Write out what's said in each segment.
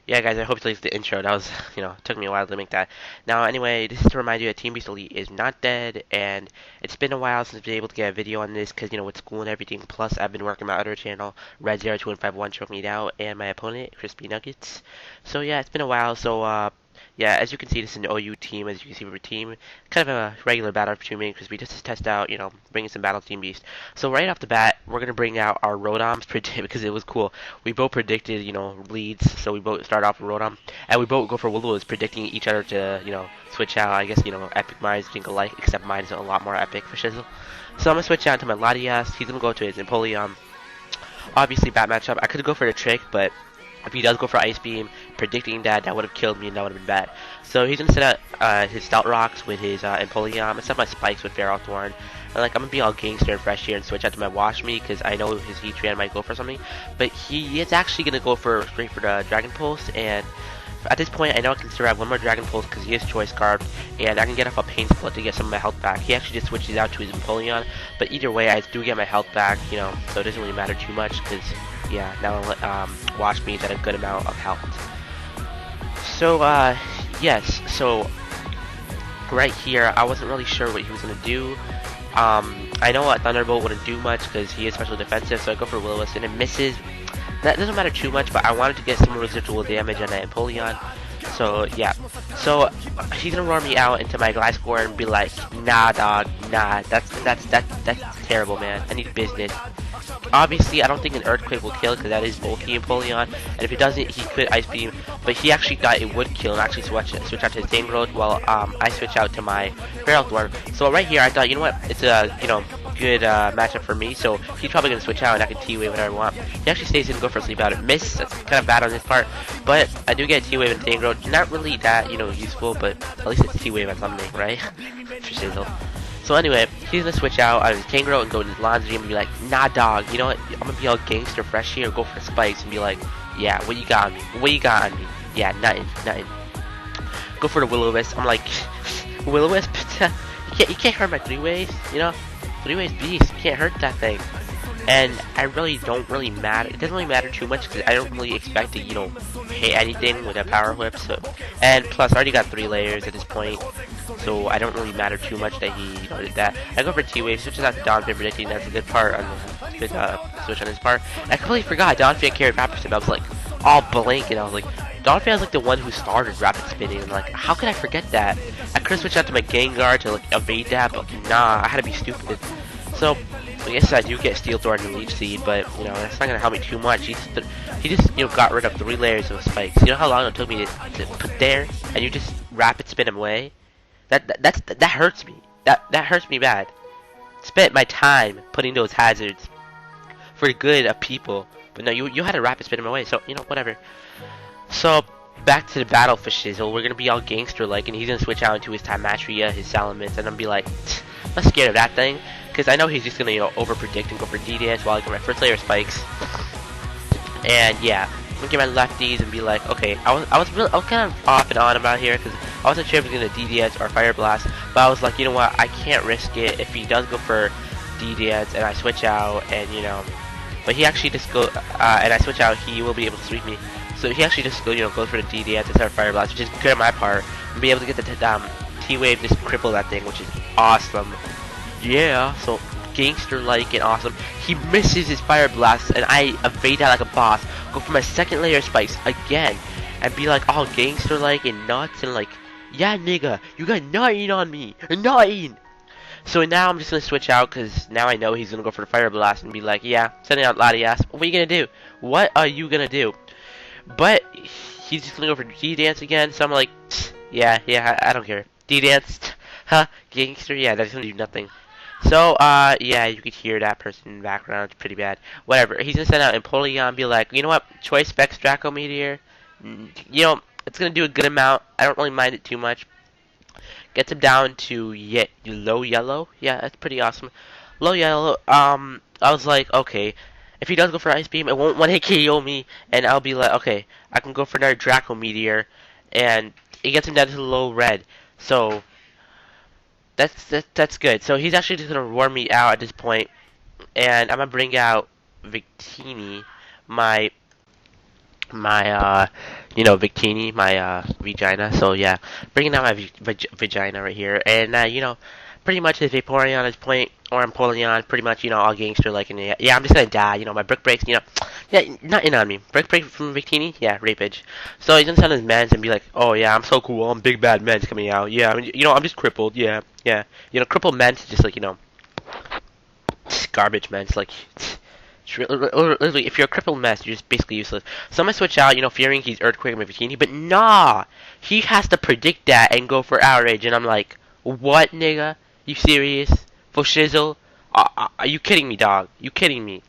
Yeah, guys, I hope you liked the intro. That was, took me a while to make that. Now, anyway, this is to remind you that Team Beast Elite is not dead, and it's been a while since I've been able to get a video on this, because, with school and everything. Plus, I've been working my other channel, Red02151, choking me out, and my opponent, Crispy Nuggets. So, yeah, it's been a while, so, yeah, as you can see, this is an OU team, as you can see from our team. Kind of a regular battle opportunity, because we just to test out, bringing some battle Team Beast. So, right off the bat, we're going to bring out our Rodoms, because it was cool. We both predicted, leads, so we both start off with Rotom, and we both go for Willows, predicting each other to, switch out. I guess, epic minds think alike, except mine is a lot more epic for Shizzle. So I'm gonna switch out to my Latias. He's gonna go to his Empoleon. Obviously, bad matchup. I could go for the trick, but if he does go for Ice Beam, predicting that would have killed me and that would have been bad. So he's gonna set out his Stout Rocks with his Empoleon, and set my Spikes with Feral Thorn. And I'm gonna be all gangster and fresh here and switch out to my Wash Me because I know his Heatran might go for something, but he is actually gonna go for straight for the Dragon Pulse. And at this point, I know I can survive one more Dragon Pulse because he is Choice Scarfed, and I can get off a Pain Split to get some of my health back. He actually just switches out to his Empoleon, but either way, I do get my health back, so it doesn't really matter too much because, yeah, now Wash Me is at a good amount of health. So, yes, so right here, I wasn't really sure what he was going to do. I know a Thunderbolt wouldn't do much because he is special defensive, so I go for Will-O-Wisp, and it misses. That doesn't matter too much, but I wanted to get some residual damage on that Empoleon. So, yeah. So, he's gonna roar me out into my Gliscor and be like, nah, dog, nah, that's terrible, man. I need business. Obviously, I don't think an Earthquake will kill because that is bulky Empoleon, and if it doesn't, he could Ice Beam, but he actually thought it would kill and actually switch out to his Tangrowth while I switch out to my Feral Thorn. So right here, I thought, you know what, it's a, good matchup for me, so he's probably going to switch out and I can T-Wave whatever I want. He actually stays in and go for a Sleep Out. It missed, that's kind of bad on his part, but I do get T-Wave and Tangrowth. Not really that, useful, but at least it's T-Wave on something, right? For Sizzle. So anyway, he's gonna switch out his Kangaroo and go to his Laundry and be like, nah dog, you know what, I'm gonna be all gangster fresh here and go for Spikes and be like, yeah, what you got on me? What you got on me? Yeah, nothing. Go for the Will-O-Wisp. I'm like, Will-O-Wisp? you can't hurt my 3-Waves, 3-Waves beast, you can't hurt that thing. And I really don't really matter. It doesn't really matter too much because I don't really expect to, hit anything with a Power Whip. So, and plus, I already got 3 layers at this point, so I don't really matter too much that he, did that. I go for T-Wave, switches out to Donphan, predicting that's a good part on the good switch on his part. And I completely forgot Donphan carried Rapid Spin. I was like all blank, and I was like, Donphan's like the one who started Rapid Spinning, and like, how could I forget that? I could have switched out to my Gengar to evade that, but nah, I had to be stupid. So, I guess I do get Steel Sword and Leech Seed, but, that's not gonna help me too much. He just got rid of 3 layers of spikes. You know how long it took me to put there, and you just Rapid Spin him away? That hurts me. That hurts me bad. Spent my time putting those hazards for the good of people, but no, you had to Rapid Spin him away, so, whatever. So, back to the battle for Shizzle. We're gonna be all gangster-like, and he's gonna switch out into his Timatria, his Salamence, and I'm gonna be like, I'm not scared of that thing. Because I know he's just gonna, over-predict and go for D-Dance while I get my first layer of spikes. And yeah, I'm gonna get my lefties and be like, okay, I was kind of off and on about here because I wasn't sure if he was gonna D-Dance or Fire Blast, but I was like, you know what, I can't risk it if he does go for D-Dance and I switch out and but he actually just go and I switch out, he will be able to sweep me. So he actually just goes for the D-Dance instead of Fire Blast, which is good on my part, and be able to get the T-Wave, just cripple that thing, which is awesome. Yeah, so gangster-like and awesome. He misses his Fire Blast, and I evade that like a boss. Go for my second layer of spikes again, and be like all gangster-like and nuts, and like, yeah, nigga, you got nothing on me, nothing. So now I'm just gonna switch out, cause now I know he's gonna go for the Fire Blast and be like, yeah, sending out Latias. What are you gonna do? What are you gonna do? But he's just gonna go for D-Dance again, so I'm like, yeah, I don't care. D-Dance, huh, gangster, yeah, that's gonna do nothing. So, yeah, you could hear that person in the background. It's pretty bad. Whatever. He's gonna send out Empoleon and be like, you know what? Choice Specs Draco Meteor. It's gonna do a good amount. I don't really mind it too much. Gets him down to low yellow. Yeah, that's pretty awesome. Low yellow. I was like, okay, if he does go for Ice Beam, it won't one-hit KO me, and I'll be like, okay, I can go for another Draco Meteor, and it gets him down to low red. So that's good. So he's actually just gonna warm me out at this point, and I'm gonna bring out Victini, my my bikini, my vagina. So yeah, bringing out my vagina right here, and pretty much if Vaporeon is point or Empoleon, pretty much all gangster like, and yeah, I'm just gonna die. My brick breaks, yeah, nothing on me. Brick break from bikini, yeah, rapage. So he's gonna send his mens and be like, oh yeah, I'm so cool, I'm big bad mens coming out. Yeah, I mean, I'm just crippled. Yeah, yeah, crippled mens is just like garbage mens like. Literally, if you're a crippled mess, you're just basically useless. So I'm gonna switch out, fearing he's Earthquake and Bikini, but nah! He has to predict that and go for Outrage, and I'm like, what, nigga? You serious? For shizzle? Are you kidding me, dog? You kidding me?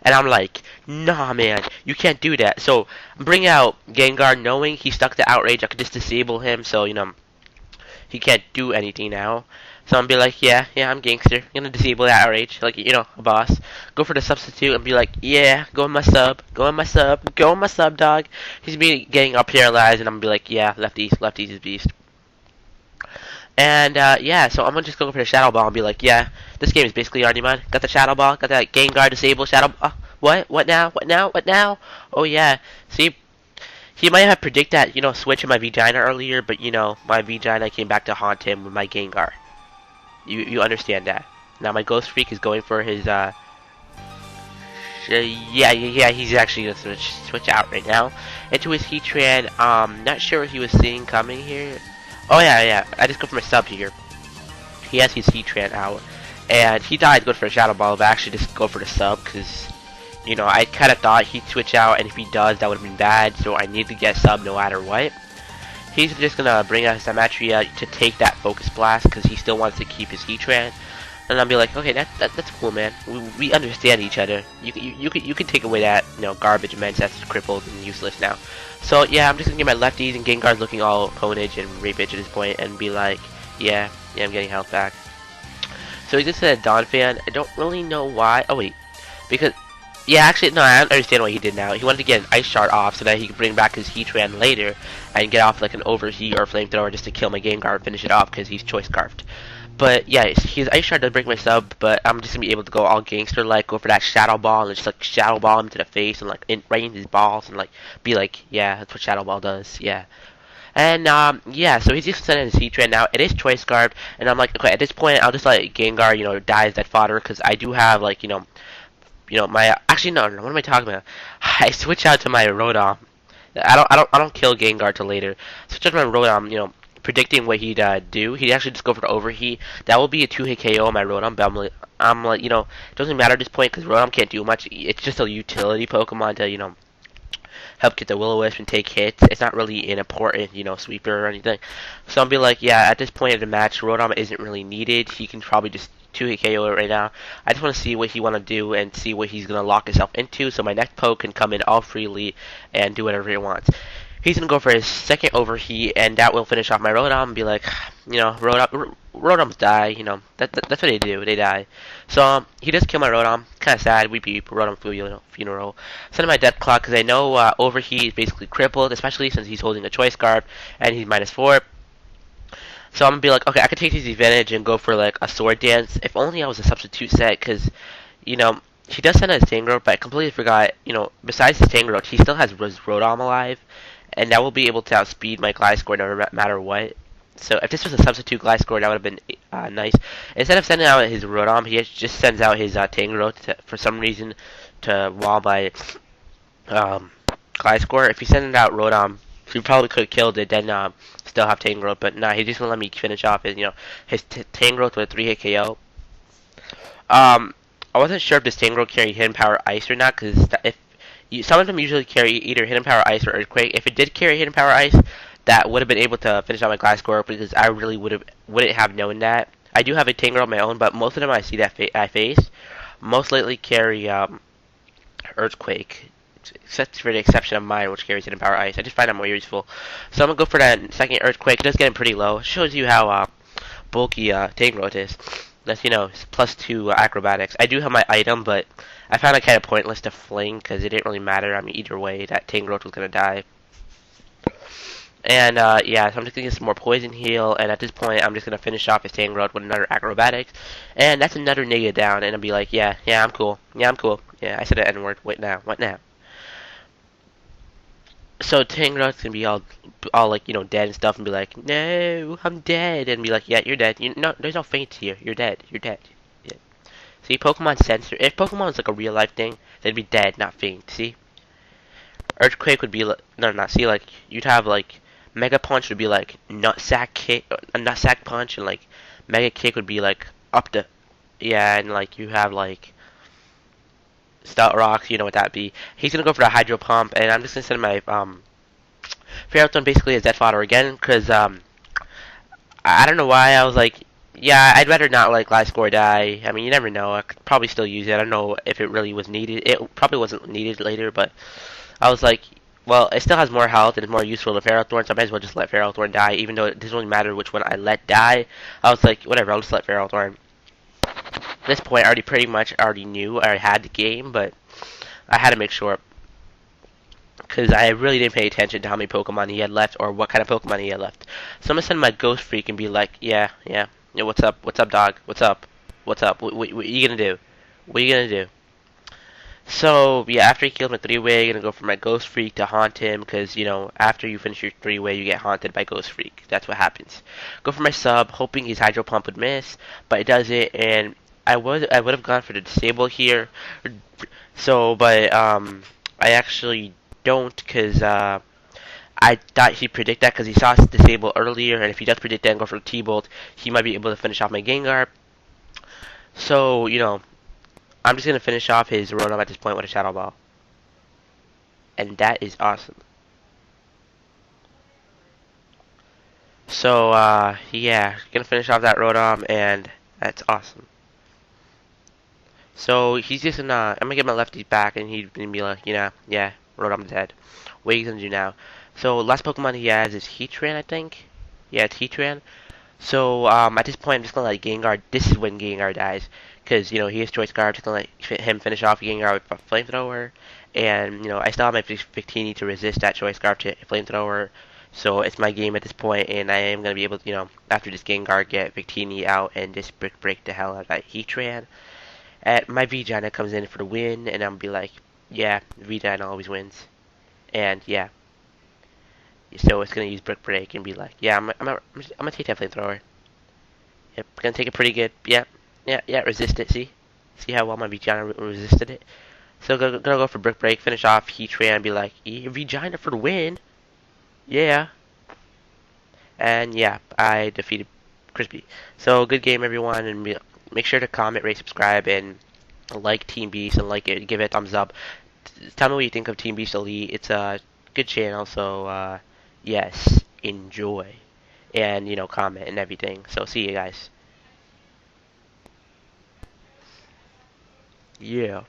And I'm like, nah, man, you can't do that. So, bring out Gengar knowing he's stuck to Outrage. I could just disable him, so, he can't do anything now. So I'm be like, yeah, I'm gangster. I'm gonna disable that outrage, like, a boss. Go for the substitute and be like, yeah, go in my sub, go in my sub, go in my sub, dog. He's be getting up paralyzed, and I'm gonna be like, yeah, lefties is beast. And yeah, so I'm gonna just go for the shadow ball and be like, yeah, this game is basically already mine. Got the shadow ball, got that Gengar disable shadow. What? What now? What now? What now? Oh yeah. See, he might have predicted that, switch in my vagina earlier, but my vagina came back to haunt him with my Gengar. You understand that. Now my Ghost Freak is going for his yeah, he's actually gonna switch out right now into his Heatran. Not sure what he was seeing coming here. Oh yeah, I just go for my sub here. He has his Heatran out, and he died going for a Shadow Ball, but I actually just go for the sub, because I kind of thought he'd switch out, and if he does, that would have been bad, so I need to get sub no matter what. He's just gonna bring out his Symmetria to take that Focus Blast, because he still wants to keep his Heatran. And I'll be like, okay, that's cool, man. We understand each other. You can take away that garbage immense that's crippled and useless now. So yeah, I'm just gonna get my lefties, and Gengar's looking all Ponage and Rapage at this point, and be like, yeah, I'm getting health back. So he just said Dawn Fan. I don't really know why. Oh wait, because yeah, actually no, I understand what he did now. He wanted to get an Ice Shard off so that he could bring back his Heatran later and get off like an Overheat or Flamethrower just to kill my Gengar and finish it off because he's Choice Scarfed. But yeah, his Ice Shard does break my sub, but I'm just gonna be able to go all gangster like, go for that Shadow Ball and just like Shadow Ball him to the face and like right in his balls and like be like, yeah, that's what Shadow Ball does, yeah. And yeah, so he's just sending his Heatran now. It is Choice Scarfed, and I'm like, okay, at this point I'll just let Gengar, die as that fodder because I do have like, my actually no, what am I talking about? I switch out to my Rotom. I don't kill Gengar till later. Switch out to my Rotom, predicting what he'd do. He'd actually just go for the Overheat. That will be a 2-hit KO on my Rotom, but I'm like, it doesn't matter at this point because Rotom can't do much. It's just a utility Pokemon to, help get the Will-O-Wisp and take hits. It's not really an important, sweeper or anything. So I'll be like, yeah, at this point of the match, Rotom isn't really needed. He can probably just 2-hit KO it right now. I just want to see what he want to do and see what he's going to lock himself into so my next poke can come in all freely and do whatever he wants. He's going to go for his second Overheat, and that will finish off my Rotom and be like, Rotoms die, that's what they do, they die. So, he does kill my Rotom, kind of sad, we beat Rotom funeral. Send him my Death Clock, because I know Overheat is basically crippled, especially since he's holding a Choice Scarf, and he's -4. So I'm going to be like, okay, I could take his advantage and go for like a Sword Dance, if only I was a substitute set, because, he does send out his Tangrowth, but I completely forgot, besides his Tangrowth, he still has his Rotom alive, and that will be able to outspeed my Gliscor no matter what. So if this was a substitute Gliscor, that would have been nice. Instead of sending out his Rotom, he just sends out his Tangrowth for some reason to wall my Gliscor. If he sent out Rotom, he probably could have killed it, then still have Tangrowth. But nah, he just gonna let me finish off his his Tangrowth with a 3-hit KO. I wasn't sure if this Tangrowth carried Hidden Power Ice or not, because if some of them usually carry either Hidden Power Ice or Earthquake. If it did carry Hidden Power Ice, that would have been able to finish out my Gliscor because I really wouldn't have known that. I do have a Tangrowth of my own, but most of them I see that I face most lately carry Earthquake, except for the exception of mine, which carries Hidden Power Ice. I just find that more useful. So I'm gonna go for that second Earthquake. It does get him pretty low. It shows you how bulky Tangrowth is. That's it's +2 acrobatics. I do have my item, but I found it kind of pointless to fling because it didn't really matter. I mean, either way, that Tangrowth was gonna die. And yeah, so I'm just gonna get some more poison heal, and at this point, I'm just gonna finish off his Tangrowth with another acrobatics, and that's another negative down. And I'll be like, yeah, I'm cool. Yeah, I'm cool. Yeah, I said the N-word. What now? So Tangrowth's gonna be all like dead and stuff, and be like, "No, I'm dead," and be like, "Yeah, you're dead. No, there's no faints here. You're dead. You're dead." Yeah. See, Pokemon censor. If Pokemon was like a real life thing, they'd be dead, not faint. See, Earthquake would be like no, not see like you'd have like Mega Punch would be like nutsack kick, a nutsack punch, and like Mega Kick would be like up the yeah, and like you have like Stout Rocks. You know what that be? He's gonna go for the Hydro Pump, and I'm just gonna send my Ferrothorn basically as Death Fodder again, because I don't know why I was like, yeah, I'd rather not like Gliscor die. I mean, you never know. I could probably still use it. I don't know if it really was needed. It probably wasn't needed later, but I was like, well, it still has more health and is more useful than Ferrothorn, so I might as well just let Ferrothorn die, even though it doesn't really matter which one I let die. I was like, whatever, I'll just let Ferrothorn. At this point, I already pretty much already knew I had the game, but I had to make sure because I really didn't pay attention to how many Pokemon he had left or what kind of Pokemon he had left. So I'm gonna send my Ghost Freak and be like, yeah, what's up, dog, what's up, what you gonna do, what you gonna do? So yeah, after he kills my three-way, I'm gonna go for my Ghost Freak to haunt him because after you finish your three-way, you get haunted by Ghost Freak. That's what happens. Go for my sub, hoping his Hydro Pump would miss, but it doesn't, and I would have gone for the disable here. So, but I actually don't because I thought he'd predict that because he saw us disable earlier, and if he does predict that and go for T-Bolt, he might be able to finish off my Gengar. So, I'm just going to finish off his Rotom at this point with a Shadow Ball. And that is awesome. So, yeah, going to finish off that Rotom, and that's awesome. So, he's just going to, I'm going to get my lefties back, and he's going to be like, yeah, Rotom's dead. What are you going to do now? So, last Pokemon he has is Heatran, I think. Yeah, it's Heatran. So at this point, I'm just gonna let Gengar. This is when Gengar dies, because he has Choice Scarf. Just gonna let him finish off Gengar with a Flamethrower, and I still have my Victini to resist that Choice Scarf to Flamethrower. So it's my game at this point, and I am gonna be able to, after this Gengar, get Victini out and just break the hell out of that Heatran. And my Vegeta comes in for the win, and I'm gonna be like, yeah, Vegeta always wins, and yeah. So it's gonna use Brick Break and be like, yeah, I'm gonna take that Flamethrower. Yep, gonna take it pretty good. Yeah, resist it, see how well my Vegeta resisted it? So gonna go for Brick Break, finish off Heatran, and be like, Vegeta for the win! Yeah! And yeah, I defeated Crispy. So good game everyone, and make sure to comment, rate, subscribe, and like Team Beast, and like it, give it a thumbs up. Tell me what you think of Team Beast Elite. It's a good channel, so yes, enjoy. And, comment and everything. So see you guys. Yeah.